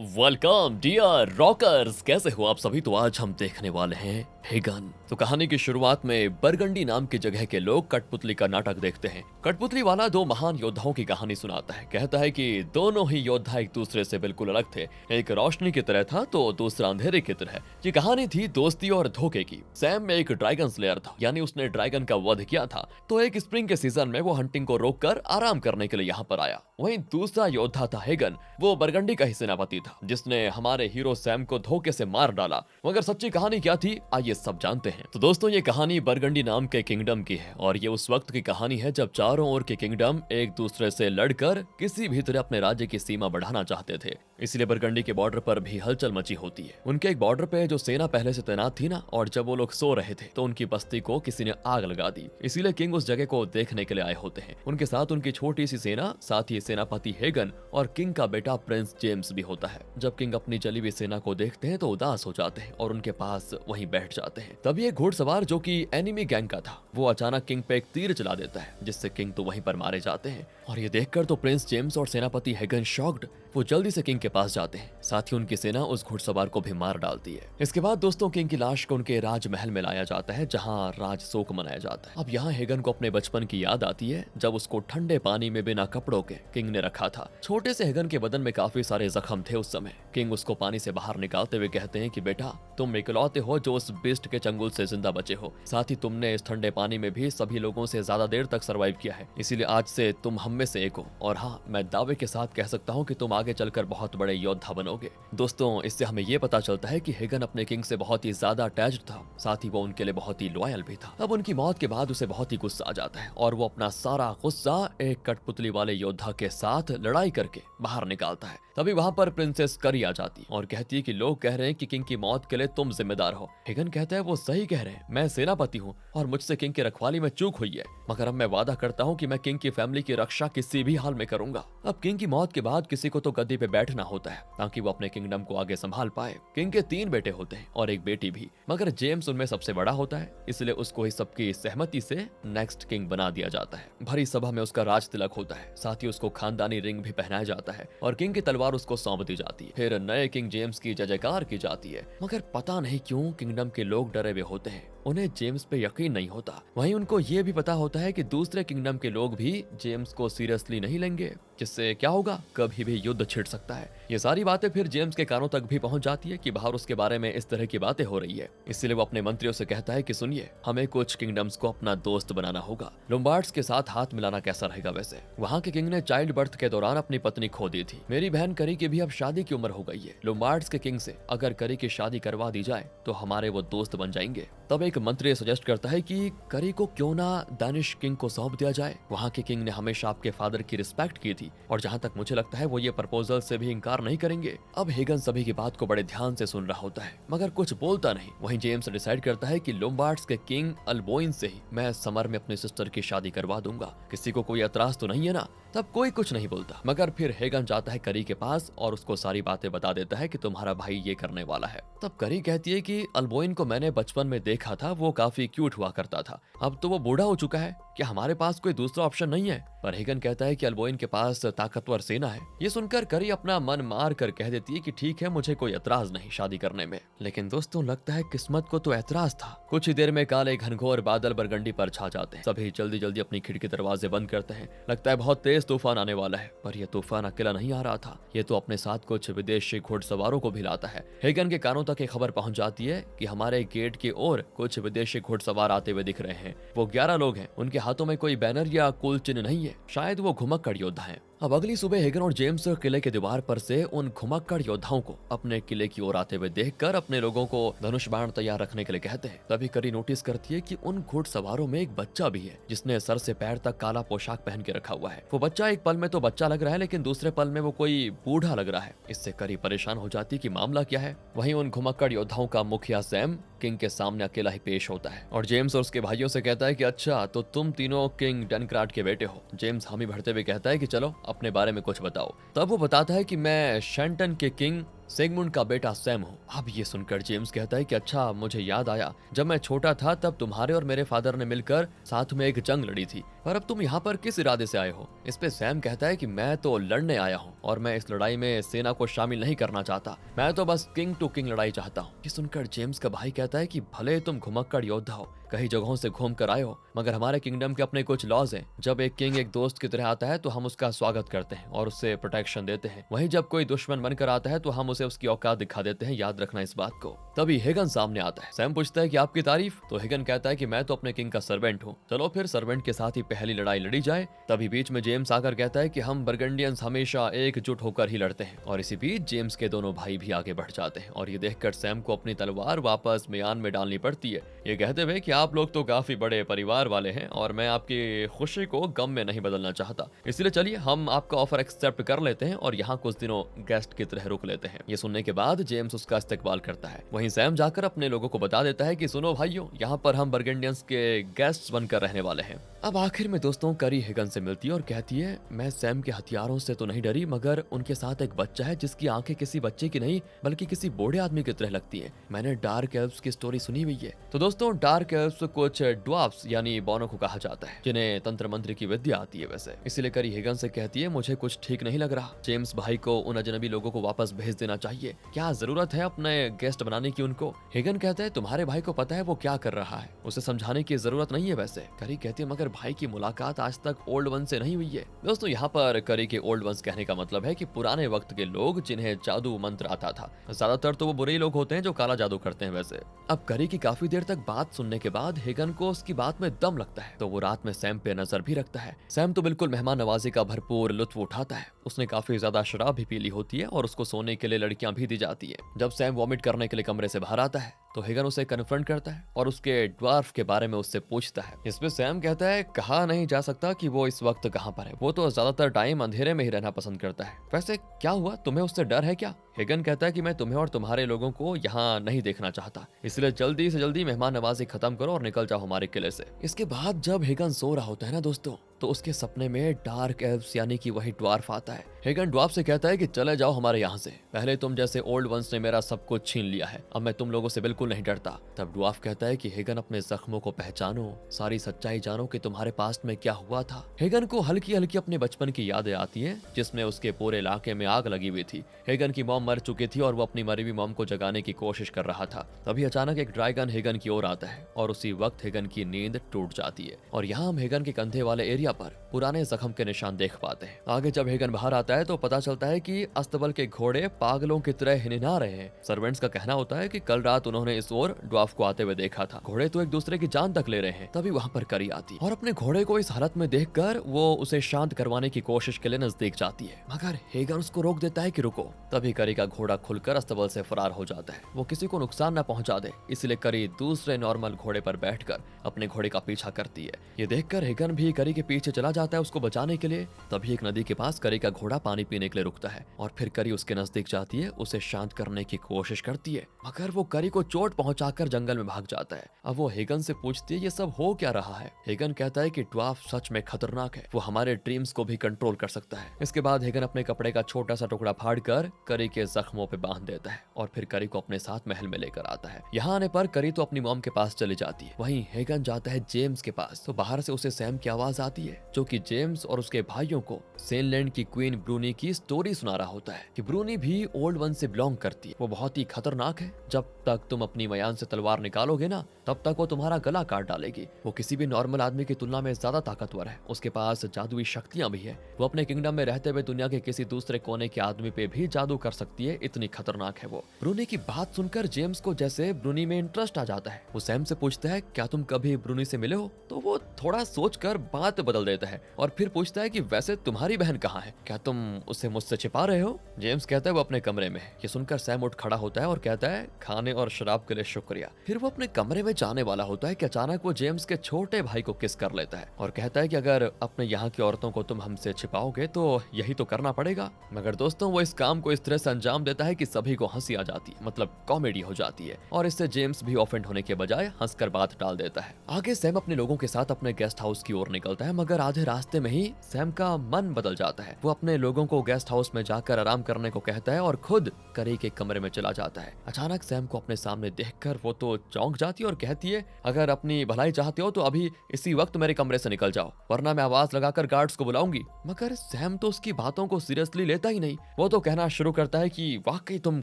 Welcome dear rockers, कैसे हो आप सभी। तो आज हम देखने वाले हैं हेगन। तो कहानी की शुरुआत में बरगंडी नाम की जगह के लोग कठपुतली का नाटक देखते हैं। कठपुतली वाला दो महान योद्धाओं की कहानी सुनाता है। कहता है कि दोनों ही योद्धा एक दूसरे से बिल्कुल अलग थे। एक रोशनी की तरह था तो दूसरा अंधेरे की तरह। ये कहानी थी दोस्ती और धोखे की। सैम में एक ड्रैगन स्लेयर था, यानी उसने ड्रैगन का वध किया था। तो एक स्प्रिंग के सीजन में वो हंटिंग को रोककर आराम करने के लिए यहाँ पर आया। वहीं दूसरा योद्धा था हेगन। वो बरगंडी का ही सेनापति था जिसने हमारे हीरो सैम को धोखे से मार डाला। मगर सच्ची कहानी क्या थी, आइए सब जानते हैं। तो दोस्तों, ये कहानी बरगंडी नाम के किंगडम की है और ये उस वक्त की कहानी है जब चारों ओर के किंगडम एक दूसरे से लड़कर किसी भी तरह अपने राज्य की सीमा बढ़ाना चाहते थे। इसलिए बरगंडी के बॉर्डर पर भी हलचल मची होती है। उनके एक बॉर्डर पे जो सेना पहले से तैनात थी ना, और जब वो लोग सो रहे थे तो उनकी बस्ती को किसी ने आग लगा दी। इसीलिए किंग उस जगह को देखने के लिए आए होते हैं। उनके साथ उनकी छोटी सी सेना, साथ ही सेनापति हेगन और किंग का बेटा प्रिंस जेम्स भी होता है। जब किंग अपनी जली हुई सेना को देखते हैं तो उदास हो जाते हैं और उनके पास वहीं बैठ जाते हैं। तभी एक घुड़सवार जो कि एनिमी गैंग का था, वो अचानक किंग पे एक तीर चला देता है, जिससे किंग तो वहीं पर मारे जाते हैं। और ये देखकर तो प्रिंस जेम्स और सेनापति हेगन शॉक्ड। वो जल्दी से किंग के पास जाते हैं। साथ ही उनकी सेना उस घुड़सवार को भी मार डालती है। इसके बाद दोस्तों, किंग की लाश को उनके राजमहल में लाया जाता है, जहां राज शोक मनाया जाता है। अब यहाँ हेगन को अपने बचपन की याद आती है, जब उसको ठंडे पानी में बिना कपड़ों के किंग ने रखा था। छोटे से हेगन के बदन में काफी सारे जख्म थे उस समय। किंग उसको पानी से बाहर निकालते हुए कहते हैं कि बेटा, तुम इकलौते हो जो उस बिस्ट के चंगुल से जिंदा बचे हो। साथ ही तुमने इस ठंडे पानी में भी सभी लोगों से ज्यादा देर तक सरवाइव किया है, इसीलिए आज से तुम हम में से एक हो। और हाँ, मैं दावे के साथ कह सकता हूँ कि तुम आगे चलकर बहुत बड़े योद्धा बनोगे। दोस्तों, इससे हमें ये पता चलता है कि हेगन अपने किंग से बहुत ही ज्यादा अटैच्ड था। साथ ही वो उनके लिए बहुत ही लॉयल भी था। अब उनकी मौत के बाद उसे बहुत ही गुस्सा आ जाता है और वो अपना सारा गुस्सा एक कठपुतली वाले योद्धा के साथ लड़ाई करके बाहर निकालता है। तभी वहां पर प्रिंसेस करी आ जाती और कहती है कि लोग कह रहे हैं कि किंग की मौत के लिए तुम जिम्मेदार हो। हेगन कहता है वो सही कह रहे हैं, मैं सेनापति हूँ और मुझसे किंग की रखवाली में चूक हुई है, मगर अब मैं वादा करता हूँ कि मैं किंग की फैमिली की रक्षा किसी भी हाल में करूंगा। अब किंग की मौत के बाद किसी को तो गद्दी पे बैठना होता है ताकि वो अपने किंगडम को आगे संभाल पाए। किंग के 3 बेटे होते हैं और एक बेटी भी, मगर जेम्स उनमें सबसे बड़ा होता है, इसलिए उसको ही सबकी सहमति से नेक्स्ट किंग बना दिया जाता है। भरी सभा में उसका राज तिलक होता है, साथ ही उसको खानदानी रिंग भी पहनाया जाता है और किंग की तलवार उसको सौंप दी जाती है। फिर नए किंग जेम्स की जय जयकार की जाती है, मगर पता नहीं क्यों किंगडम के लोग डरे हुए होते हैं। उन्हें जेम्स पे यकीन नहीं होता। वहीं उनको ये भी पता होता है कि दूसरे किंगडम के लोग भी जेम्स को सीरियसली नहीं लेंगे, जिससे क्या होगा, कभी भी युद्ध छिड़ सकता है। ये सारी बातें फिर जेम्स के कानों तक भी पहुंच जाती है कि बाहर उसके बारे में इस तरह की बातें हो रही है। इसलिए वो अपने मंत्रियों से कहता है कि सुनिए, हमें कुछ किंगडम्स को अपना दोस्त बनाना होगा। लोम्बार्ड्स के साथ हाथ मिलाना कैसा रहेगा। वैसे वहाँ के किंग ने चाइल्ड बर्थ के दौरान अपनी पत्नी खो दी थी। मेरी बहन करी की भी अब शादी की उम्र हो गई है। लोम्बार्ड्स के किंग से अगर करी की शादी करवा दी जाए तो हमारे वो दोस्त बन जाएंगे। तब एक मंत्री सजेस्ट करता है कि करी को क्यों ना दानिश किंग को सौंप दिया जाए। वहाँ के किंग ने हमेशा आपके फादर की रिस्पेक्ट की थी और जहाँ तक मुझे लगता है वो ये प्रपोजल से भी इनकार नहीं करेंगे। अब हेगन सभी की बात को बड़े ध्यान से सुन रहा होता है, मगर कुछ बोलता नहीं। वहीं जेम्स डिसाइड करता है कि लोम्बार्ड्स के किंग अल्बोइन से ही मैं समर में अपनी सिस्टर की शादी करवा दूंगा। किसी को कोई एतराज तो नहीं है ना। तब कोई कुछ नहीं बोलता, मगर फिर हेगन जाता है करी के पास और उसको सारी बातें बता देता है कि तुम्हारा भाई ये करने वाला है। तब करी कहती है कि अल्बोइन को मैंने बचपन में देखा था, वो काफी क्यूट हुआ करता था। अब तो वो बूढ़ा हो चुका है, क्या हमारे पास कोई दूसरा ऑप्शन नहीं है। पर हेगन कहता है कि अल्बोइन के पास ताकतवर सेना है। ये सुनकर करी अपना मन मार कर कह देती है कि ठीक है, मुझे कोई एतराज नहीं शादी करने में। लेकिन दोस्तों, लगता है किस्मत को तो एतराज था। कुछ ही देर में काले घनघोर बादल बरगंडी पर छा जाते हैं। सभी जल्दी जल्दी अपनी खिड़की दरवाजे बंद करते हैं। लगता है बहुत तेज तूफान आने वाला है, पर यह तूफान अकेला नहीं आ रहा था। ये तो अपने साथ कुछ विदेशी घुड़सवारों को भी लाता है। हेगन के कानों तक एक खबर पहुंच जाती है कि हमारे गेट की ओर कुछ विदेशी घुड़सवार आते हुए दिख रहे हैं। वो 11 लोग हैं। उनके हाथों में कोई बैनर या कुल चिन्ह नहीं है, शायद वो घुमक्कड़ योद्धा हैं। अब अगली सुबह हेगन और जेम्स किले के दीवार पर से उन घुमक्कड़ योद्धाओं को अपने किले की ओर आते हुए देखकर अपने लोगों को धनुष बाण तैयार रखने के लिए कहते हैं। तभी करी नोटिस करती है कि उन घुड़सवारों में एक बच्चा भी है, जिसने सर से पैर तक काला पोशाक पहन के रखा हुआ है। वो बच्चा एक पल में तो बच्चा लग रहा है, लेकिन दूसरे पल में वो कोई बूढ़ा लग रहा है। इससे करी परेशान हो जाती कि मामला क्या है। वहीं उन घुमक्कड़ योद्धाओं का मुखिया सैम किंग के सामने अकेला ही पेश होता है और जेम्स और उसके भाइयों से कहता है कि अच्छा, तो तुम तीनों किंग डेनक्राट के बेटे हो। जेम्स हामी भरते हुए कहता है कि चलो अपने बारे में कुछ बताओ। तब वो बताता है कि मैं शेंटन के किंग सिगमुंड का बेटा सैम हूँ। अब ये सुनकर जेम्स कहता है कि अच्छा, मुझे याद आया, जब मैं छोटा था तब तुम्हारे और मेरे फादर ने मिलकर साथ में एक जंग लड़ी थी, पर अब तुम यहाँ पर किस इरादे से आए हो? इस पे सैम कहता है कि मैं तो लड़ने आया हूँ और मैं इस लड़ाई में सेना को शामिल नहीं करना चाहता, मैं तो बस किंग टू किंग लड़ाई चाहता हूँ। ये सुनकर जेम्स का भाई कहता है कि भले तुम घुमक्कड़ योद्धा हो, कई जगहों से घूम कर आए हो, मगर हमारे किंगडम के अपने कुछ लॉज हैं। जब एक किंग एक दोस्त की तरह आता है तो हम उसका स्वागत करते हैं और उससे प्रोटेक्शन देते हैं, वहीं जब कोई दुश्मन बनकर आता है तो हम उसे उसकी औकात दिखा देते हैं, याद रखना इस बात को। तभी हेगन सामने आता है। सैम पूछता है कि आपकी तारीफ? तो हेगन कहता है कि मैं तो अपने किंग का सर्वेंट हूँ, चलो फिर सर्वेंट के साथ ही पहली लड़ाई लड़ी जाए। तभी बीच में जेम्स आकर कहता है कि हम बर्गंडियंस हमेशा एकजुट होकर ही लड़ते हैं, और इसी बीच जेम्स के दोनों भाई भी आगे बढ़ जाते हैं और ये देखकर सैम को अपनी तलवार वापस म्यान में डालनी पड़ती है, ये कहते हुए कि आप लोग तो काफी बड़े परिवार वाले हैं और मैं आपकी खुशी को गम में नहीं बदलना चाहता, इसलिए चलिए हम आपका ऑफर एक्सेप्ट कर लेते हैं और यहाँ कुछ दिनों गेस्ट की तरह रुक लेते हैं। ये सुनने के बाद जेम्स उसका इस्तकबाल करता है। वहीं सैम जाकर अपने लोगों को बता देता है कि सुनो भाइयों, यहाँ पर हम बर्गंडियंस के गेस्ट बनकर रहने वाले हैं। अब आखिर में दोस्तों करी हेगन से मिलती है और कहती है, मैं सैम के हथियारों से तो नहीं डरी, मगर उनके साथ एक बच्चा है जिसकी आंखें किसी बच्चे की नहीं बल्कि किसी बूढ़े आदमी की तरह लगती हैं। मैंने डार्क एल्व्स की स्टोरी सुनी हुई है। तो दोस्तों डार्क एल्व्स कुछ ड्वार्फ्स यानी बौनों को कहा जाता है, जिन्हें तंत्र मंत्र की विद्या आती है वैसे। इसीलिए करी हेगन से कहती है, मुझे कुछ ठीक नहीं लग रहा, जेम्स भाई को उन अजनबी लोगों को वापस भेज देना चाहिए, क्या जरूरत है अपने गेस्ट बनाने की उनको? हेगन कहता है, तुम्हारे भाई को पता है वो क्या कर रहा है, उसे समझाने की जरूरत नहीं है वैसे। करी कहती है, मगर भाई की मुलाकात आज तक ओल्ड वन से नहीं हुई है। दोस्तों यहाँ पर करी के ओल्ड वंस कहने का मतलब है कि पुराने वक्त के लोग जिन्हें जादू मंत्र आता था। ज्यादातर तो वो बुरे ही लोग होते हैं जो काला जादू करते हैं वैसे। अब करी की काफी देर तक बात सुनने के बाद हेगन को उसकी बात में दम लगता है, तो वो रात में सैम पे नजर भी रखता है। सैम तो बिल्कुल मेहमान नवाजी का भरपूर लुत्फ उठाता है, उसने काफी ज्यादा शराब भी पी ली होती है और उसको सोने के लिए लड़कियां भी दी जाती है। जब सैम वॉमिट करने के लिए कमरे से बाहर आता है तो हेगन उसे कन्फ्रंट करता है और उसके ड्वार्फ के बारे में उससे पूछता है। इसमें सैम कहता है, कहा नहीं जा सकता कि वो इस वक्त कहाँ पर है, वो तो ज्यादातर टाइम अंधेरे में ही रहना पसंद करता है। वैसे क्या हुआ, तुम्हें उससे डर है क्या? हेगन कहता है कि मैं तुम्हें और तुम्हारे लोगों को यहाँ नहीं देखना चाहता, इसलिए जल्दी से जल्दी मेहमान नवाजी खत्म करो और निकल जाओ हमारे किले से। इसके बाद जब हेगन सो रहा होता है ना दोस्तों, तो उसके सपने में डार्क एल्व्स यानी कि वही ड्वार्फ आता है। हेगन ड्वार्फ से कहता है कि चले जाओ हमारे यहाँ से, पहले तुम जैसे ओल्ड वंस ने मेरा सब कुछ छीन लिया है, अब मैं तुम लोगों से बिल्कुल नहीं डरता। तब ड्वार्फ कहता है कि हेगन अपने जख्मों को पहचानो, सारी सच्चाई जानो कि तुम्हारे पास्ट में क्या हुआ था। हेगन को हल्की हल्की अपने बचपन की यादें आती हैं, जिसमें उसके पूरे इलाके में आग लगी हुई थी। हेगन की मॉम मर चुकी थी और वो अपनी मरी हुई मॉम को जगाने की कोशिश कर रहा था। तभी अचानक एक ड्रैगन हेगन की ओर आता है और उसी वक्त हेगन की नींद टूट जाती है और यहाँ हम हेगन के कंधे वाले एरिया पर पुराने जख्म के निशान देख पाते हैं। आगे जब हेगन बाहर आता है तो पता चलता है कि अस्तबल के घोड़े पागलों की तरह हिनहिना रहे हैं। सर्वेंट्स का कहना होता है कि कल रात उन्होंने इस ओर ड्वार्फ को आते हुए देखा था, घोड़े तो एक दूसरे की जान तक ले रहे हैं। तभी वहाँ पर करी आती और अपने घोड़े को इस हालत में देखकर वो उसे शांत करवाने की कोशिश के लिए नजदीक जाती है, मगर हेगन उसको रोक देता है कि रुको। तभी करी का घोड़ा खुलकर अस्तबल से फरार हो जाता है, वो किसी को नुकसान न पहुंचा दे, इसलिए करी दूसरे नॉर्मल घोड़े पर बैठकर अपने घोड़े का पीछा करती है। ये देखकर हेगन भी करी के पीछे चला जाता है उसको बचाने के लिए। तभी एक नदी के पास करी का घोड़ा पानी पीने के लिए रुकता है और फिर करी उसके नजदीक जाती है, उसे शांत करने की कोशिश करती है, मगर वो करी को चोट पहुंचाकर जंगल में भाग जाता है। अब वो हेगन से पूछती है ये सब हो क्या रहा है। हेगन कहता है कि ड्वार्फ सच में खतरनाक है, वो हमारे ड्रीम्स को भी कंट्रोल कर सकता है। इसके बाद हेगन अपने कपड़े का छोटा सा टुकड़ा फाड़कर करी के जख्मों पे बांध देता है और फिर करी को अपने साथ महल में लेकर आता है। यहाँ आने पर करी तो अपनी मॉम के पास चली जाती है, वहीं हेगन जाता है जेम्स के पास। तो बाहर से उसे सैम की आवाज आती है जो कि जेम्स और उसके भाइयों को सेनलैंड की क्वीन ब्रूनी की स्टोरी सुना रहा होता है कि ब्रूनी भी ओल्ड वन से बिलोंग करती है, वो बहुत ही खतरनाक है, जब तक तुम अपनी मयान से तलवार निकालोगे ना तब तक वो तुम्हारा गला काट डालेगी। वो किसी भी नॉर्मल आदमी की तुलना में ज्यादा ताकतवर है, उसके पास जादुई शक्तियां भी है, वो अपने किंगडम में रहते हुए दुनिया के किसी दूसरे कोने के आदमी पे भी जादू कर सकती है, इतनी खतरनाक है वो। ब्रूनी की बात सुनकर जेम्स को जैसे ब्रूनी में इंटरेस्ट आ जाता है। वो सैम से पूछता है क्या तुम कभी ब्रूनी से मिले हो? तो वो थोड़ा सोचकर बात बदल देता है और फिर पूछता है कि वैसे तुम्हारी बहन कहाँ है, क्या तुम उसे मुझसे छिपा रहे हो? जेम्स कहता है वो अपने कमरे में है। ये सुनकर सैम उठ खड़ा होता है और कहता है खाने और शराब आपके लिए शुक्रिया। फिर वो अपने कमरे में जाने वाला होता है कि अचानक वो जेम्स के छोटे भाई को किस कर लेता है और कहता है कि अगर अपने यहाँ की औरतों को तुम हमसे छिपाओगे तो यही तो करना पड़ेगा। मगर दोस्तों वो इस काम को इस तरह से अंजाम देता है कि सभी को हंसी आ जाती है, मतलब कॉमेडी हो जाती है, और इससे जेम्स भी ऑफेंड होने के बजाय हंसकर बात टाल देता है। आगे सैम अपने लोगों के साथ अपने गेस्ट हाउस की ओर निकलता है, मगर आधे रास्ते में ही सैम का मन बदल जाता है। वो अपने लोगों को गेस्ट हाउस में जाकर आराम करने को कहता है और खुद करी के कमरे में चला जाता है। अचानक सैम को अपने सामने देखकर वो तो चौंक जाती है और कहती है, अगर अपनी भलाई चाहते हो तो अभी इसी वक्त मेरे कमरे से निकल जाओ, वरना मैं आवाज लगाकर गार्ड्स को बुलाऊंगी। मगर सैम तो उसकी बातों को सीरियसली लेता ही नहीं। वो तो कहना शुरू करता है कि वाकई तुम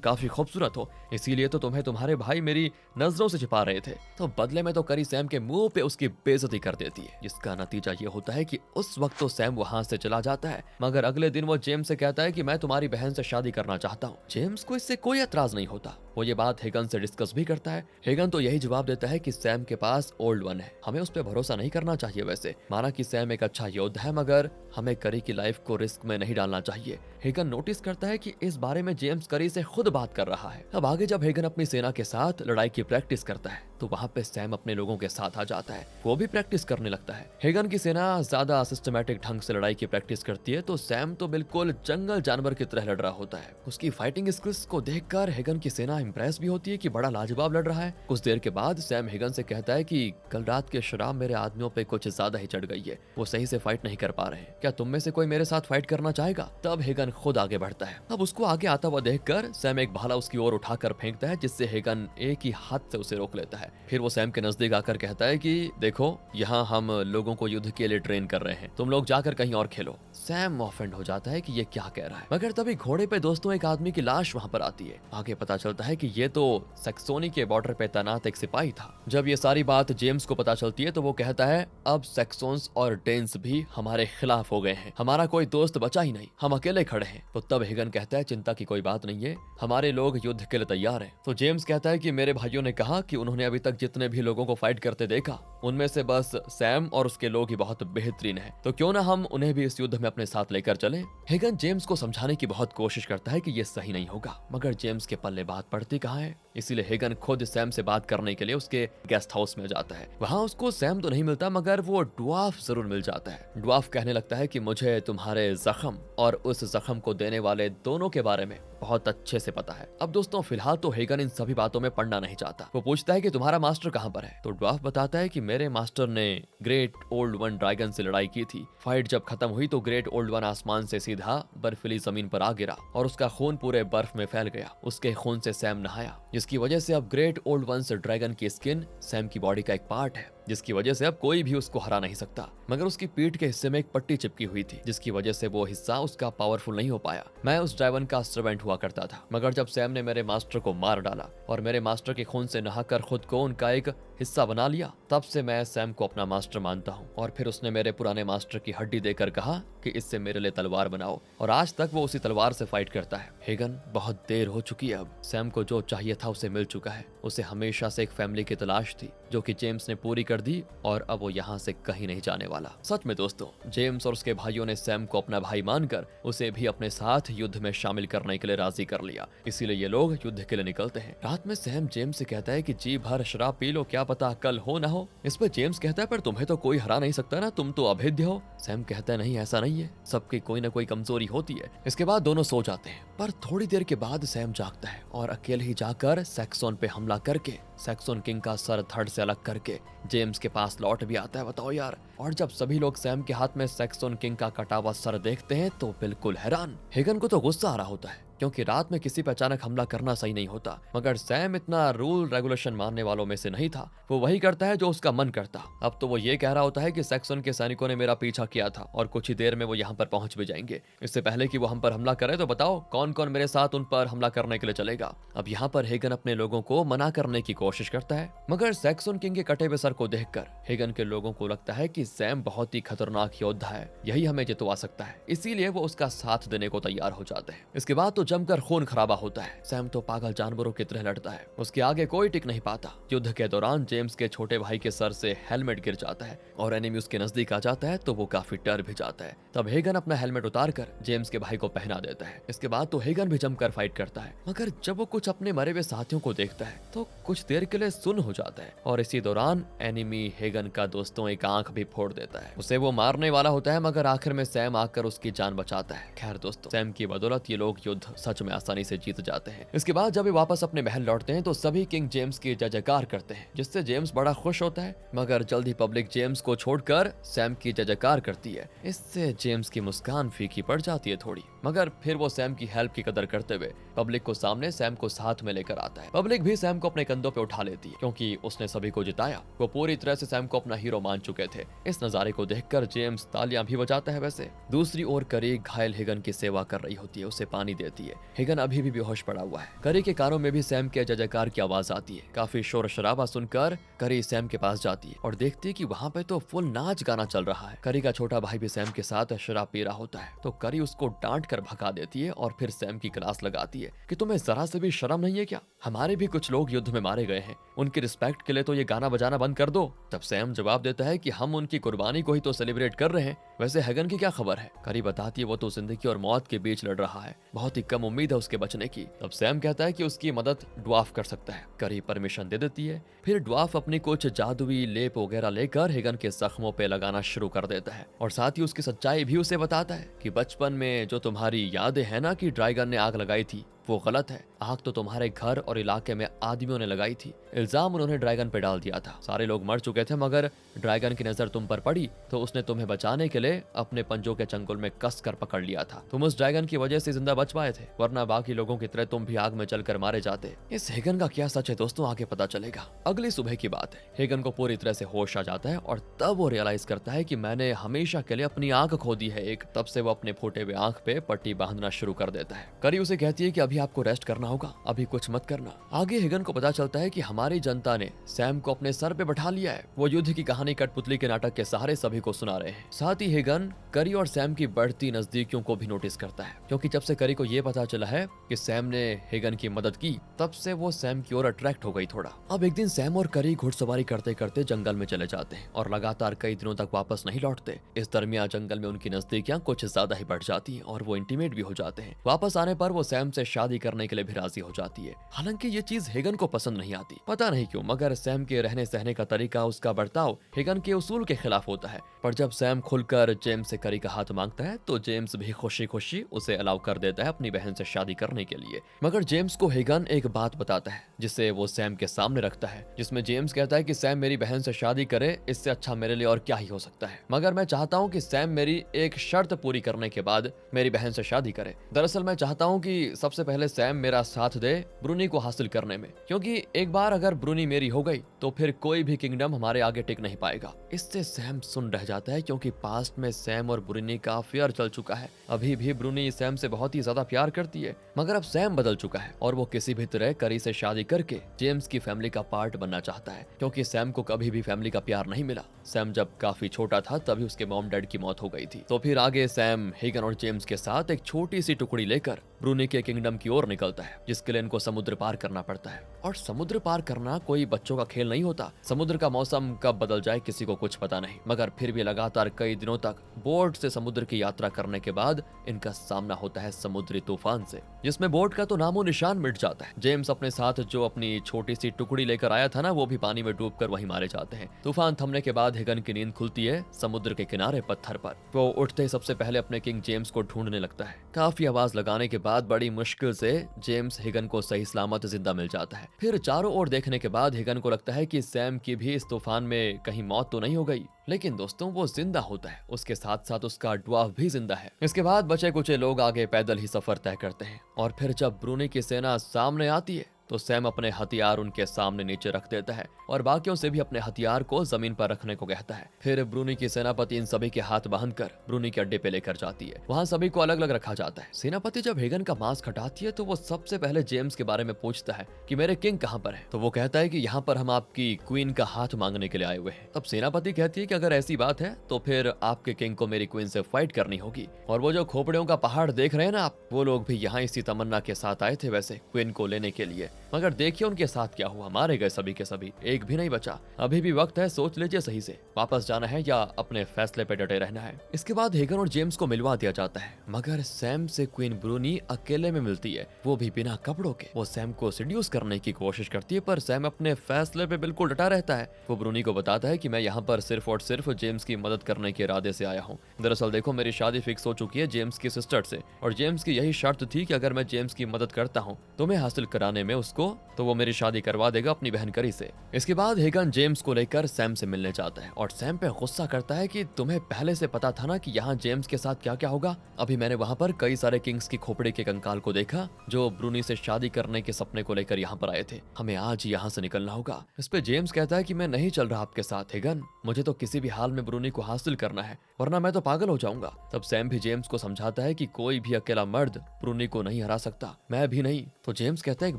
काफी खूबसूरत हो, इसीलिए तो तुम्हें तुम्हारे भाई मेरी नजरों से छिपा रहे थे। तो बदले में तो करी सैम के मुंह पे उसकी बेइज्जती कर देती है, जिसका नतीजा ये होता है कि उस वक्त तो सैम वहां से चला जाता है। मगर अगले दिन वो जेम्स से कहता है कि मैं तुम्हारी बहन से शादी करना चाहता हूँ। जेम्स को इससे कोई एतराज नहीं होता। वो ये बात हेगन से डिस्कस भी करता है। हेगन तो यही जवाब देता है कि सैम के पास ओल्ड वन है, हमें उस पर भरोसा नहीं करना चाहिए। वैसे माना कि सैम एक अच्छा योद्धा है, मगर हमें करी की लाइफ को रिस्क में नहीं डालना चाहिए। हेगन नोटिस करता है कि इस बारे में जेम्स करी से खुद बात कर रहा है। अब आगे जब हेगन अपनी सेना के साथ लड़ाई की प्रैक्टिस करता है तो वहाँ पे सैम अपने लोगों के साथ आ जाता है। वो भी प्रैक्टिस करने लगता है। हेगन की सेना ज्यादा सिस्टमैटिक ढंग से लड़ाई की प्रैक्टिस करती है, तो सैम तो बिल्कुल जंगल जानवर की तरह लड़ रहा होता है। उसकी फाइटिंग स्किल्स को देखकर हेगन की सेना इंप्रेस भी होती है कि बड़ा लाजवाब लड़ रहा है। कुछ देर के बाद सैम हेगन से कहता है कि कल रात की शराब मेरे आदमियों पे कुछ ज्यादा ही चढ़ गई है, वो सही से फाइट नहीं कर पा रहे हैं, क्या तुम में से कोई मेरे साथ फाइट करना चाहेगा? तब हेगन खुद आगे बढ़ता है। अब उसको आगे आता हुआ देखकर सैम एक भाला उसकी ओर उठाकर फेंकता है, जिससे हेगन एक ही हाथ से उसे रोक लेता है। फिर वो सैम के नजदीक आकर कहता है कि देखो, यहाँ हम लोगों को युद्ध के लिए ट्रेन कर रहे हैं, तुम लोग जाकर कहीं और खेलो। सैम ऑफेंड हो जाता है कि ये क्या कह रहा है, मगर तभी घोड़े पे दोस्तों एक आदमी की लाश वहाँ पर आती है। आगे पता चलता है कि ये तो सैक्सोनी के बॉर्डर पे तैनात एक सिपाही था। जब ये सारी बात जेम्स को पता चलती है तो वो कहता है, अब सैक्सोन्स और डेन्स भी हमारे खिलाफ हो गए हैं, हमारा कोई दोस्त बचा ही नहीं, हम अकेले खड़े हैं। तो तब हेगन कहता है, चिंता की कोई बात नहीं है, हमारे लोग युद्ध के लिए तैयार हैं। तो जेम्स कहता है कि मेरे भाइयों ने कहा कि उन्होंने अभी तक जितने भी लोगों को फाइट करते देखा, उनमें से बस सैम और उसके लोग ही बहुत बेहतरीन हैं, तो क्यों ना हम उन्हें भी इस युद्ध में अपने साथ लेकर चलें। हेगन जेम्स को समझाने की बहुत कोशिश करता है कि ये सही नहीं होगा, मगर जेम्स के पल्ले बात पड़ती कहाँ है। इसीलिए हेगन खुद सैम से बात करने के लिए उसके गेस्ट हाउस में जाता है। वहाँ उसको सैम तो नहीं मिलता, मगर वो ड्वार्फ जरूर मिल जाता है। ड्वार्फ कहने लगता है कि मुझे तुम्हारे जख्म और उस जख्म को देने वाले दोनों के बारे में बहुत अच्छे से पता है। अब दोस्तों फिलहाल तो हेगन इन सभी बातों में पड़ना नहीं चाहता। वो पूछता है कि तुम्हारा मास्टर कहाँ पर है। तो ड्वार्फ बताता है कि मेरे मास्टर ने ग्रेट ओल्ड वन ड्रैगन से लड़ाई की थी। फाइट जब खत्म हुई तो ग्रेट ओल्ड वन आसमान से सीधा बर्फीली जमीन पर आ गिरा और उसका खून पूरे बर्फ में फैल गया। उसके खून से सैम नहाया, जिसकी वजह से अब ग्रेट ओल्ड वन से ड्रैगन की स्किन सैम की बॉडी का एक पार्ट है, जिसकी वजह से अब कोई भी उसको हरा नहीं सकता। मगर उसकी पीठ के हिस्से में एक पट्टी चिपकी हुई थी, जिसकी वजह से वो हिस्सा उसका पावरफुल नहीं हो पाया। मैं उस ड्रैगन का सर्वेंट हुआ करता था, मगर जब सैम ने मेरे मास्टर को मार डाला और मेरे मास्टर के खून से नहाकर खुद को उनका एक हिस्सा बना लिया, तब से मैं सैम को अपना मास्टर मानता हूँ। और फिर उसने मेरे पुराने मास्टर की हड्डी देकर कहा कि इससे मेरे लिए तलवार बनाओ, और आज तक वो उसी तलवार से फाइट करता है। हेगन, बहुत देर हो चुकी है, अब सैम को जो चाहिए था उसे मिल चुका है। उसे हमेशा से एक फैमिली की तलाश थी, जो कि जेम्स ने पूरी कर दी, और अब वो यहाँ से कहीं नहीं जाने वाला। सच में दोस्तों, जेम्स और उसके भाइयों ने सैम को अपना भाई मानकर उसे भी अपने साथ युद्ध में शामिल करने के लिए राजी कर लिया। इसीलिए ये लोग युद्ध के लिए निकलते हैं। रात में सैम जेम्स से कहता है कि जी भर शराब पी लो, क्या पता कल हो ना हो। इस पर जेम्स कहता है, पर तुम्हें तो कोई हरा नहीं सकता ना, तुम तो अभेद्य हो। सैम कहता है, नहीं ऐसा नहीं है, सबकी कोई ना कोई कमजोरी होती है। इसके बाद दोनों सो जाते हैं, पर थोड़ी देर के बाद सैम जागता है और अकेले ही जाकर सैक्सोन पे हमला करके सैक्सोन किंग का सर धड़ से अलग करके जेम्स के पास लौट भी आता है। बताओ यार। और जब सभी लोग सैम के हाथ में सैक्सोन किंग का कटा हुआ सर देखते हैं तो बिल्कुल हैरान। हेगन को तो गुस्सा आ रहा होता है, क्योंकि रात में किसी पर अचानक हमला करना सही नहीं होता, मगर सैम इतना रूल रेगुलेशन मानने वालों में से नहीं था। वो वही करता है जो उसका मन करता। अब तो वो ये कह रहा होता है कि सैक्सन के सैनिकों ने मेरा पीछा किया था और कुछ ही देर में वो यहाँ पर पहुंच भी जाएंगे। इससे पहले कि वो हम पर हमला करे तो बताओ कौन कौन मेरे साथ उन पर हमला करने के लिए चलेगा। अब यहाँ पर हेगन अपने लोगों को मना करने की कोशिश करता है, मगर सैक्सन किंग के कटे हुए सर को देखकर हेगन के लोगों को लगता है कि सैम बहुत ही खतरनाक योद्धा है, यही हमें जितवा सकता है, इसीलिए वो उसका साथ देने को तैयार हो जाते हैं। इसके बाद तो जमकर खून खराबा होता है। सैम तो पागल जानवरों की तरह लड़ता है, उसके आगे कोई टिक नहीं पाता। युद्ध के दौरान जेम्स के छोटे भाई के सर से हेलमेट गिर जाता है और एनिमी उसके नजदीक आ जाता है तो वो काफी डर भी जाता है। तब हेगन अपना हेलमेट उतार कर जेम्स के भाई को पहना देता है। इसके बाद तो हेगन भी जमकर फाइट करता है, मगर जब वो कुछ अपने मरे हुए साथियों को देखता है तो कुछ देर के लिए सुन्न हो जाता है और इसी दौरान एनिमी हेगन का दोस्तों एक आंख भी फोड़ देता है। उसे वो मारने वाला होता है, मगर आखिर में सैम आकर उसकी जान बचाता है। खैर दोस्तों, सैम की बदौलत ये लोग युद्ध सच में आसानी से जीत जाते हैं। इसके बाद जब वे वापस अपने महल लौटते हैं तो सभी किंग जेम्स की जय जयकार करते हैं, जिससे जेम्स बड़ा खुश होता है। मगर जल्द ही पब्लिक जेम्स को छोड़कर सैम की जय जयकार करती है। इससे जेम्स की मुस्कान फीकी पड़ जाती है थोड़ी, मगर फिर वो सैम की हेल्प की कदर करते हुए पब्लिक को सामने सैम को साथ में लेकर आता है। पब्लिक भी सैम को अपने कंधों पे उठा लेती है, क्योंकि उसने सभी को जिताया। वो पूरी तरह से सैम को अपना हीरो मान चुके थे। इस नजारे को देखकर जेम्स तालियां भी बजाता है। वैसे दूसरी ओर करी घायल हेगन की सेवा कर रही होती है, उसे पानी देती है। हेगन अभी भी बेहोश पड़ा हुआ है। करी के कानों में भी सैम के जय जयकार की आवाज आती है। काफी शोर शराबा सुनकर करी सैम के पास जाती है और देखती है कि वहाँ पे तो फुल नाच गाना चल रहा है। करी का छोटा भाई भी सैम के साथ शराब पी रहा होता है, तो करी उसको डांट कर भगा देती है और फिर सैम की क्लास लगाती है कि तुम्हें जरा से भी शर्म नहीं है क्या? हमारे भी कुछ लोग युद्ध में मारे गए हैं, उनकी रिस्पेक्ट के लिए तो ये गाना बजाना बंद कर दो। तब सैम जवाब देता है कि हम उनकी कुर्बानी को ही तो सेलिब्रेट कर रहे हैं, वैसे हेगन की क्या खबर है? करी बताती है वो तो जिंदगी और मौत के बीच लड़ रहा है, बहुत ही कम उम्मीद है उसके बचने की। तब सैम कहता है कि उसकी मदद ड्वार्फ कर सकता है। करी परमिशन दे देती है। फिर ड्वार्फ अपनी कुछ जादुई लेप वगैरह लेकर हेगन के जख्मों पे लगाना शुरू कर देता है और साथ ही उसकी सच्चाई भी उसे बताता है कि बचपन में जो तुम्हारी यादें हैं ना कि ड्रैगन ने आग लगाई थी, वो गलत है। आग तो तुम्हारे घर और इलाके में आदमियों ने लगाई थी। इल्जाम उन्होंने ड्रैगन पे डाल दिया था। सारे लोग मर चुके थे, मगर ड्रैगन की नजर तुम पर पड़ी तो उसने तुम्हें बचाने के लिए अपने पंजों के चंगुल में कस कर पकड़ लिया था। तुम उस ड्रैगन की वजह से जिंदा बच पाए थे, वरना बाकी लोगों की तरह तुम भी आग में जलकर मारे जाते। इस हेगन का क्या सच है दोस्तों, आगे पता चलेगा। अगली सुबह की बात है। हेगन को पूरी तरह से होश आ जाता है और तब वो रियलाइज करता है कि मैंने हमेशा के लिए अपनी आंख खो दी है एक। तब से वो अपने फूटे हुए आंख पे पट्टी बांधना शुरू कर देता है। करी उसे कहती है कि अभी आपको रेस्ट करना होगा, अभी कुछ मत करना। आगे हेगन को पता चलता है कि हमारी जनता ने सैम को अपने सर पे बैठा लिया है। वो युद्ध की कहानी कठपुतली के नाटक के सहारे सभी को सुना रहे हैं। साथ ही हेगन करी और सैम की बढ़ती नजदीकियों को भी नोटिस करता है, क्योंकि जब से करी को ये पता चला है कि सैम ने हेगन की मदद की, तब से वो सैम की ओर अट्रैक्ट हो गई थोड़ा। अब एक दिन सैम और करी घुड़सवारी करते करते जंगल में चले जाते हैं और लगातार कई दिनों तक वापस नहीं लौटते। इस दरमियान जंगल में उनकी नजदीकियां कुछ ज्यादा ही बढ़ जाती हैं और वो इंटीमेट भी हो जाते हैं। वापस आने पर वो सैम से शादी करने के लिए भी राजी हो जाती है। हालांकि ये चीज हेगन को पसंद नहीं आती, पता नहीं क्यों, मगर सैम के रहने सहने का तरीका, उसका बर्ताव हेगन के उसूल के खिलाफ होता है। पर जब सैम खुलकर जेम्स से करी का हाथ मांगता है तो जेम्स भी खुशी खुशी उसे अलाउ कर देता है अपनी बहन से शादी करने के लिए। मगर जेम्स को हेगन एक बात बताता है जिसे वो सैम के सामने रखता है, जिसमें जेम्स कहता है कि सैम मेरी बहन से शादी करे, इससे अच्छा मेरे लिए और क्या ही हो सकता है। मगर मैं चाहता हूँ कि सैम मेरी एक शर्त पूरी करने के बाद मेरी बहन से शादी करे। दरअसल मैं चाहता हूँ कि सबसे पहले सैम मेरा साथ दे ब्रूनी को हासिल करने में, क्योंकि एक बार अगर ब्रूनी मेरी हो गई तो फिर कोई भी किंगडम हमारे आगे टिक नहीं पाएगा। इससे सैम सुन रह जाता है, क्योंकि पास्ट में सैम और ब्रूनी का अफेयर चल चुका है। अभी भी ब्रूनी सैम से बहुत ही ज्यादा प्यार करती है, मगर अब सैम बदल चुका है और वो किसी भी तरह करी से शादी करके जेम्स की फैमिली का पार्ट बनना चाहता है, क्योंकि सैम को कभी भी फैमिली का प्यार नहीं मिला। सैम जब काफी छोटा था तभी उसके मॉम डैड की मौत हो गई थी। तो फिर आगे सैम हेगन और जेम्स के साथ एक छोटी सी टुकड़ी लेकर ब्रूनी के किंगडम की ओर निकलता है, जिसके लिए इनको समुद्र पार करना पड़ता है। और समुद्र पार करना कोई बच्चों का खेल नहीं होता। समुद्र का मौसम कब बदल जाए किसी को कुछ पता नहीं, मगर फिर भी लगातार कई दिनों तक बोट से समुद्र की यात्रा करने के बाद इनका सामना होता है समुद्री तूफान से, जिसमें बोट का तो नामो निशान मिट जाता है। जेम्स अपने साथ जो अपनी छोटी सी टुकड़ी लेकर आया था ना, वो भी पानी में डूबकर वहीं मारे जाते हैं। तूफान थमने के बाद हेगन की नींद खुलती है समुद्र के किनारे पत्थर पर। वो उठते ही सबसे पहले अपने किंग जेम्स को ढूंढने लगता है। काफी आवाज लगाने के बाद बड़ी मुश्किल से जेम्स हेगन को सही सलामत जिंदा मिल जाता है। फिर चारों ओर देखने के बाद हेगन को लगता है कि सैम की भी इस तूफान में कहीं मौत तो नहीं हो गई, लेकिन दोस्तों वो जिंदा होता है, उसके साथ साथ उसका ड्वार्फ भी जिंदा है। इसके बाद बचे कुचे लोग आगे पैदल ही सफर तय करते हैं और फिर जब ब्रूनी की सेना सामने आती है तो सैम अपने हथियार उनके सामने नीचे रख देता है और बाकियों से भी अपने हथियार को जमीन पर रखने को कहता है। फिर ब्रूनी की सेनापति इन सभी के हाथ बांधकर ब्रूनी के अड्डे पे लेकर जाती है। वहाँ सभी को अलग अलग रखा जाता है। सेनापति जब हेगन का मास्क हटाती है तो वो सबसे पहले जेम्स के बारे में पूछता है कि मेरे किंग कहाँ पर है। तो वो कहता है कि यहाँ पर हम आपकी क्वीन का हाथ मांगने के लिए आए हुए हैं। तब सेनापति कहती है कि अगर ऐसी बात है तो फिर आपके किंग को मेरी क्वीन से फाइट करनी होगी। और वो जो खोपड़ियों का पहाड़ देख रहे हैं ना आप, वो लोग भी यहाँ इसी तमन्ना के साथ आए थे वैसे क्वीन को लेने के लिए, मगर देखिए उनके साथ क्या हुआ, मारे गए सभी के सभी, एक भी नहीं बचा। अभी भी वक्त है, सोच लीजिए सही से, वापस जाना है या अपने फैसले पे डटे रहना है। इसके बाद हेगन और जेम्स को मिलवा दिया जाता है, मगर सैम से क्वीन ब्रूनी अकेले में मिलती है, वो भी बिना कपड़ों के। वो सैम को सिड्यूस करने की कोशिश करती है पर सैम अपने फैसले पे बिल्कुल डटा रहता है। वो ब्रूनी को बताता है कि मैं यहाँ पर सिर्फ और सिर्फ जेम्स की मदद करने के इरादे से आया हूँ। दरअसल देखो मेरी शादी फिक्स हो चुकी है जेम्स की सिस्टर से, और जेम्स की यही शर्त थी कि अगर मैं जेम्स की मदद करता हूँ तुम्हें हासिल कराने में उसको, तो वो मेरी शादी करवा देगा अपनी बहन करी से। इसके बाद हेगन जेम्स को लेकर सैम से मिलने जाता है और सैम पे गुस्सा करता है कि तुम्हें पहले से पता था ना कि यहाँ जेम्स के साथ क्या क्या होगा। अभी मैंने वहाँ पर कई सारे किंग्स की खोपड़ी के कंकाल को देखा जो ब्रूनी से शादी करने के सपने को लेकर यहाँ पर आए थे। हमें आज यहाँ से निकलना होगा। इस पे जेम्स कहता है कि मैं नहीं चल रहा आपके साथ हेगन, मुझे तो किसी भी हाल में ब्रूनी को हासिल करना है वरना मैं तो पागल हो जाऊंगा। तब सैम भी जेम्स को समझाता है कि कोई भी अकेला मर्द ब्रूनी को नहीं हरा सकता, मैं भी नहीं। तो जेम्स कहता है एक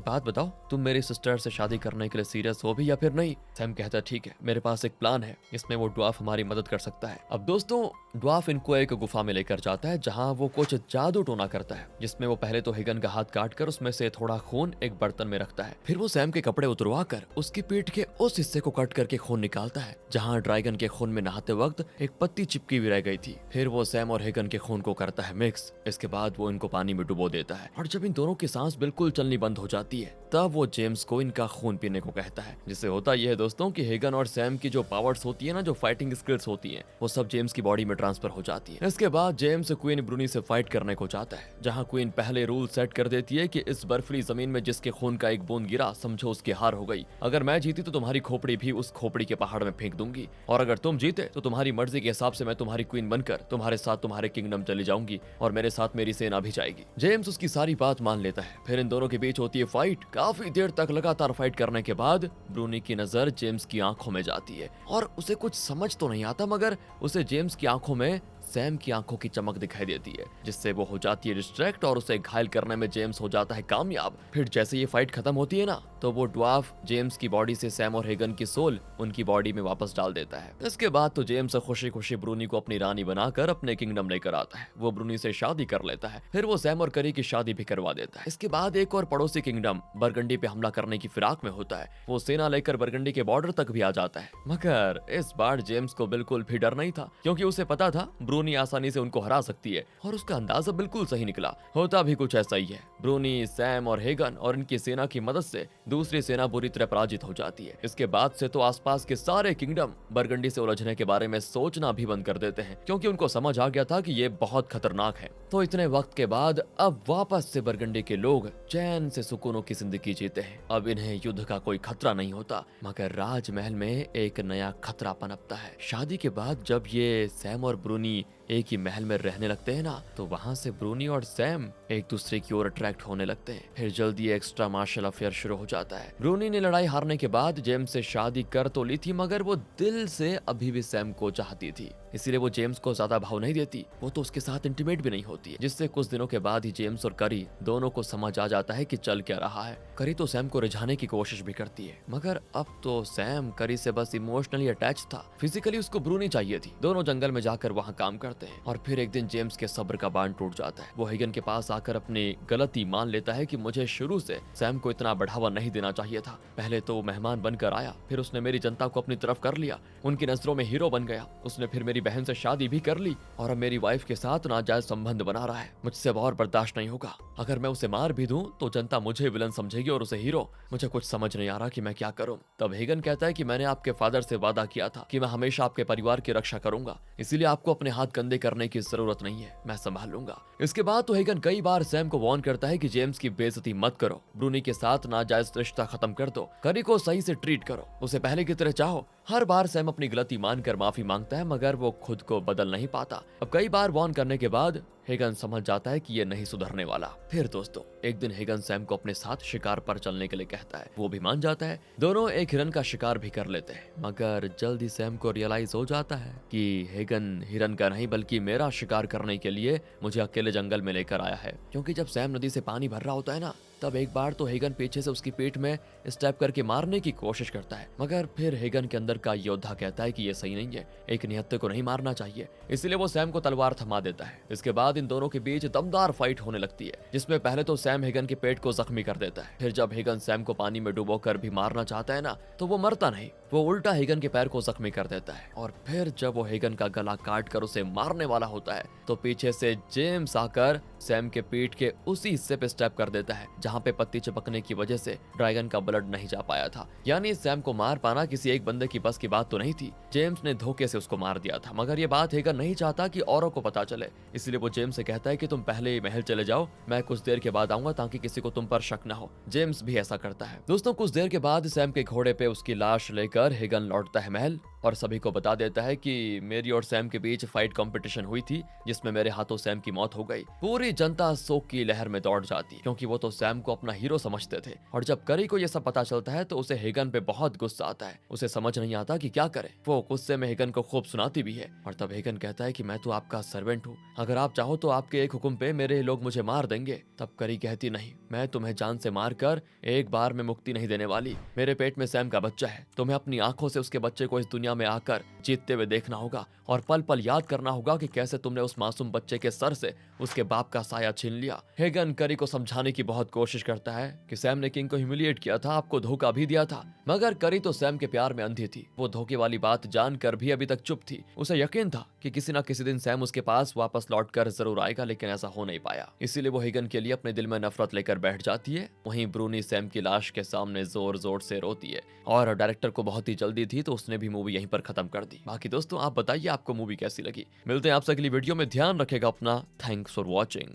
बात बताओ, तुम मेरी सिस्टर से शादी करने के लिए सीरियस हो भी या फिर नहीं? सैम कहता है ठीक है, मेरे पास एक प्लान है, इसमें वो ड्वार्फ हमारी मदद कर सकता है। अब दोस्तों ड्वार्फ इनको एक गुफा में लेकर जाता है जहाँ वो कुछ जादू टोना करता है, जिसमें वो पहले तो हेगन का हाथ काट कर उसमें से थोड़ा खून एक बर्तन में रखता है। फिर वो सैम के कपड़े उतरवा कर उसकी पीठ के उस हिस्से को कट करके खून निकालता है जहाँ ड्रैगन के खून में नहाते वक्त एक पत्ती चिपकी हुई रह गई थी। फिर वो सैम और हेगन के खून को करता है मिक्स। इसके बाद वो इनको पानी में डुबो देता है और जब इन दोनों की सांस बिल्कुल चलनी बंद हो जाती है तब वो जेम्स को इनका खून पीने को कहता है। जिससे होता यह है दोस्तों कि हेगन और सैम की जो पावर्स होती है ना, जो फाइटिंग स्किल्स होती हैं, वो सब जेम्स की बॉडी में ट्रांसफर हो जाती है। इसके बाद जेम्स क्वीन ब्रूनी से फाइट करने को जाता है, जहां क्वीन पहले रूल सेट कर देती है कि इस बर्फीली जमीन में जिसके खून का एक बूंद गिरा समझो उसकी हार हो गई। अगर मैं जीती तो तुम्हारी खोपड़ी भी उस खोपड़ी के पहाड़ में फेंक दूंगी, और अगर तुम जीते तो तुम्हारी मर्जी के हिसाब से मैं तुम्हारी क्वीन बनकर तुम्हारे साथ तुम्हारे किंगडम चली जाऊंगी और मेरे साथ मेरी सेना भी जाएगी। जेम्स उसकी सारी बात मान लेता है। फिर इन दोनों के बीच होती है फाइट। काफी देर तक लगातार फाइट करने के बाद ब्रूनी की नजर जेम्स की आंखों में जाती है और उसे कुछ समझ तो नहीं आता, मगर उसे जेम्स की आंखों में सैम की आंखों की चमक दिखाई देती है, जिससे वो हो जाती है डिस्ट्रैक्ट और उसे घायल करने में जेम्स हो जाता है कामयाब। फिर जैसे ये फाइट खत्म होती है ना, तो वो ड्वार्फ जेम्स की बॉडी से सैम और हेगन की सोल उनकी बॉडी में वापस डाल देता है। इसके बाद तो जेम्स खुशी खुशी ब्रूनी को अपनी रानी बनाकर अपने किंगडम लेकर आता है। वो ब्रूनी से शादी कर लेता है। फिर वो सैम और करी की शादी भी करवा देता है। इसके बाद एक और पड़ोसी किंगडम बरगंडी पे हमला करने की फिराक में होता है। वो सेना लेकर बरगंडी के बॉर्डर तक भी आ जाता है, मगर इस बार जेम्स को बिल्कुल भी डर नहीं था, क्योंकि उसे पता था ब्रूनी आसानी से उनको हरा सकती है, और उसका अंदाजा बिल्कुल सही निकला। होता भी कुछ ऐसा ही है। ब्रूनी, सैम और हेगन और इनकी सेना की मदद से दूसरी सेना बुरी तरह पराजित हो जाती है। इसके बाद से तो आसपास के सारे किंगडम बरगंडी से उलझने के बारे में सोचना भी बंद कर देते हैं, क्योंकि उनको समझ आ गया था कि ये बहुत खतरनाक है। तो इतने वक्त के बाद अब वापस से बरगंडी के लोग चैन से सुकूनों की जिंदगी जीते हैं। अब इन्हें युद्ध का कोई खतरा नहीं होता, मगर राजमहल में एक नया खतरा पनपता है। शादी के बाद जब ये सैम और ब्रूनी एक ही महल में रहने लगते हैं ना, तो वहाँ से ब्रूनी और सैम एक दूसरे की ओर अट्रैक्ट होने लगते हैं। फिर जल्दी एक्स्ट्रा मार्शल अफेयर शुरू हो जाता है। ब्रूनी ने लड़ाई हारने के बाद जेम्स से शादी कर तो ली थी, मगर वो दिल से अभी भी सैम को चाहती थी, इसीलिए वो जेम्स को ज्यादा भाव नहीं देती। वो तो उसके साथ इंटीमेट भी नहीं होती है, जिससे कुछ दिनों के बाद ही जेम्स और करी दोनों को समझ आ जाता है कि चल क्या रहा है। करी तो सैम को रिझाने की कोशिश भी करती है, मगर अब तो सैम करी से बस इमोशनली अटैच था, फिजिकली उसको ब्रूनी चाहिए थी। दोनों जंगल में जाकर वहाँ काम करते हैं, और फिर एक दिन जेम्स के सब्र का बांध टूट जाता है। वो हेगन के पास आकर अपनी गलती मान लेता है कि मुझे शुरू से सैम को इतना बढ़ावा नहीं देना चाहिए था। पहले तो वो मेहमान बनकर आया, फिर उसने मेरी जनता को अपनी तरफ कर लिया, उनकी नजरों में हीरो बन गया। उसने फिर मेरी बहन से शादी भी कर ली, और अब मेरी वाइफ के साथ नाजायज संबंध बना रहा है। मुझसे अब और बर्दाश्त नहीं होगा। अगर मैं उसे मार भी दूं तो जनता मुझे विलन समझेगी और उसे हीरो। मुझे कुछ समझ नहीं आ रहा कि मैं क्या करूं। तब हेगन कहता है कि मैंने आपके फादर से वादा किया था कि मैं हमेशा आपके परिवार की रक्षा करूंगा, इसीलिए आपको अपने हाथ कंधे करने की जरूरत नहीं है, मैं संभाल लूंगा। इसके बाद तो हेगन कई बार सैम को वार्न करता है कि जेम्स की बेइज्जती मत करो, ब्रूनी के साथ नाजायज रिश्ता खत्म कर दो, करी को सही से ट्रीट करो, उसे पहले की तरह चाहो, हर बार सैम अपनी गलती मानकर माफी मांगता है, मगर वो खुद को बदल नहीं पाता। अब कई बार वार्न करने के बाद हेगन समझ जाता है कि ये नहीं सुधरने वाला। फिर दोस्तों, एक दिन हेगन सैम को अपने साथ शिकार पर चलने के लिए कहता है। वो भी मान जाता है। दोनों एक हिरन का शिकार भी कर लेते हैं, मगर जल्दी सैम को रियलाइज हो जाता है कि हेगन हिरन का नहीं बल्कि मेरा शिकार करने के लिए मुझे अकेले जंगल में लेकर आया है। क्योंकि जब सैम नदी से पानी भर रहा होता है ना, तब एक बार तो हेगन पीछे से उसकी पीठ में स्टेप करके मारने की कोशिश करता है, मगर फिर हेगन के अंदर का योद्धा कहता है कि ये सही नहीं है, एक निहत्थे को नहीं मारना चाहिए। इसलिए वो सैम को तलवार थमा देता है। इसके बाद इन दोनों के बीच दमदार फाइट होने लगती है, जिसमें पहले तो सैम हेगन के पेट को जख्मी कर देता है। फिर जब हेगन सैम को पानी में डुबोकर भी मारना चाहता है ना, तो वो मरता नहीं, वो उल्टा हेगन के पैर को जख्मी कर देता है। और फिर जब वो हेगन का गला काट कर उसे मारने वाला होता है, तो पीछे से जेम्स आकर सैम के पीठ के उसी हिस्से पे स्टेप कर देता है जहाँ पे पत्ती चिपकने की वजह से ड्रैगन का ब्लड नहीं जा पाया था। यानी सैम को मार पाना किसी एक बंदे की बस की बात तो नहीं थी। जेम्स ने धोखे से उसको मार दिया था, मगर ये बात हेगन नहीं चाहता कि औरों को पता चले। इसलिए वो जेम्स से कहता है कि तुम पहले ही महल चले जाओ, मैं कुछ देर के बाद आऊंगा ताकि किसी को तुम पर शक न हो। जेम्स भी ऐसा करता है। दोस्तों, कुछ देर के बाद सैम के घोड़े पे उसकी लाश लेकर हेगन लौटता है महल और सभी को बता देता है कि मेरी और सैम के बीच फाइट कंपटीशन हुई थी, जिसमें मेरे हाथों सैम की मौत हो गई। पूरी जनता शोक की लहर में दौड़ जाती, क्योंकि वो तो सैम को अपना हीरो समझते थे। और जब करी को ये सब पता चलता है तो उसे हेगन पे बहुत गुस्सा आता है। उसे समझ नहीं आता कि क्या करे। वो गुस्से में हेगन को खूब सुनाती भी है। और तब हेगन कहता है कि मैं तो आपका सर्वेंट हूँ, अगर आप चाहो तो आपके एक हुक्म पे मेरे लोग मुझे मार देंगे। तब करी कहती, नहीं, मैं तुम्हें जान से मारकर एक बार में मुक्ति नहीं देने वाली। मेरे पेट में सैम का बच्चा है, तुम्हें अपनी आंखों से उसके बच्चे को इस दुनिया में आकर जीतते हुए देखना होगा और पल पल याद करना होगा कि कैसे तुमने उस मासूम बच्चे के सर से उसके बाप का साया छीन लिया। हेगन करी को समझाने की बहुत कोशिश करता है कि सैम ने किंग को ह्यूमिलिएट किया था, आपको धोखा भी दिया था, मगर करी तो सैम के प्यार में अंधी थी। वो धोखे वाली बात जानकर भी अभी तक चुप थी। उसे यकीन था कि किसी न किसी दिन सैम उसके पास वापस लौटकर जरूर आएगा, लेकिन ऐसा हो नहीं पाया। इसीलिए वो हेगन के लिए अपने दिल में नफरत लेकर बैठ जाती है। वहीं ब्रूनी सैम की लाश के सामने जोर जोर से रोती है। और डायरेक्टर को बहुत ही जल्दी थी, तो उसने भी मूवी यहीं पर खत्म कर दी। बाकी दोस्तों, आप बताइए आपको मूवी कैसी लगी। मिलते हैं आपसे अगली वीडियो में। ध्यान रखेगा अपना। Thanks for watching.